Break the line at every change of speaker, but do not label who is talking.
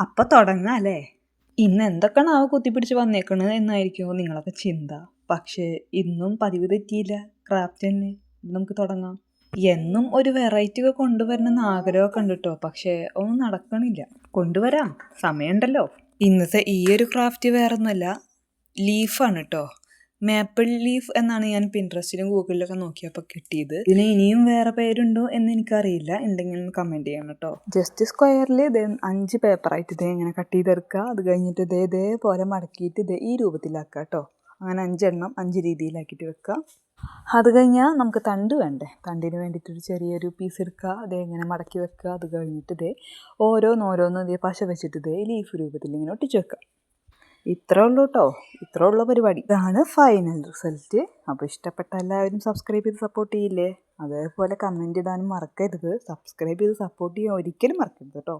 അപ്പം തുടങ്ങാം അല്ലേ? ഇന്ന് എന്തൊക്കെയാണാവോ കുത്തിപ്പിടിച്ച് വന്നേക്കണത് എന്നായിരിക്കുമോ നിങ്ങളൊക്കെ ചിന്ത. പക്ഷേ ഇന്നും പതിവ് തെറ്റിയില്ല, ക്രാഫ്റ്റ് തന്നെ. നമുക്ക് തുടങ്ങാം. എന്നും ഒരു വെറൈറ്റി ഒക്കെ കൊണ്ടുവരണമെന്ന് ആഗ്രഹമൊക്കെ ഉണ്ട് കേട്ടോ, പക്ഷേ ഒന്നും നടക്കണില്ല. കൊണ്ടുവരാം, സമയമുണ്ടല്ലോ. ഇന്നത്തെ ഈ ഒരു ക്രാഫ്റ്റ് വേറൊന്നുമല്ല, ലീഫാണ് കേട്ടോ. മാപ്പിൾ ലീഫ് എന്നാണ് ഞാൻ പിൻട്രസ്റ്റിലും ഗൂഗിളിലൊക്കെ നോക്കിയപ്പോൾ കിട്ടിയത്. ഇതിന് ഇനിയും വേറെ പേരുണ്ടോ എന്ന് എനിക്കറിയില്ല, ഉണ്ടെങ്കിൽ കമൻറ്റ് ചെയ്യണം കേട്ടോ. ജസ്റ്റ് സ്ക്വയറിൽ ഇതേ 5 പേപ്പറായിട്ട് ഇതേ ഇങ്ങനെ കട്ട് ചെയ്തെടുക്കുക. അത് കഴിഞ്ഞിട്ട് ഇതേപോലെ മടക്കിയിട്ട് ഇതേ ഈ രൂപത്തിലാക്കുക കേട്ടോ. അങ്ങനെ 5 എണ്ണം 5 രീതിയിലാക്കിയിട്ട് വെക്കുക. അത് കഴിഞ്ഞാൽ നമുക്ക് തണ്ട് വേണ്ടേ, തണ്ടിന് വേണ്ടിയിട്ടൊരു ചെറിയൊരു പീസ് എടുക്കുക. അതേ ഇങ്ങനെ മടക്കി വെക്കുക. അത് കഴിഞ്ഞിട്ട് ഇതേ ഓരോന്നോരോന്ന് ഇതേ പശ വെച്ചിട്ട് ഇതേ ലീഫ് രൂപത്തിൽ ഇങ്ങനെ ഒട്ടിച്ച് വെക്കുക. ഇത്രേ ഉള്ളൂ കേട്ടോ, ഇത്രേ ഉള്ള പരിപാടി. ഇതാണ് ഫൈനൽ റിസൾട്ട്. അപ്പോൾ ഇഷ്ടപ്പെട്ട എല്ലാവരും സബ്സ്ക്രൈബ് ചെയ്ത് സപ്പോർട്ട് ചെയ്യില്ലേ? അതേപോലെ കമൻറ്റ് ഇടാനും മറക്കരുത്. സബ്സ്ക്രൈബ് ചെയ്ത് സപ്പോർട്ട് ചെയ്യാൻ ഒരിക്കലും മറക്കരുത് കേട്ടോ.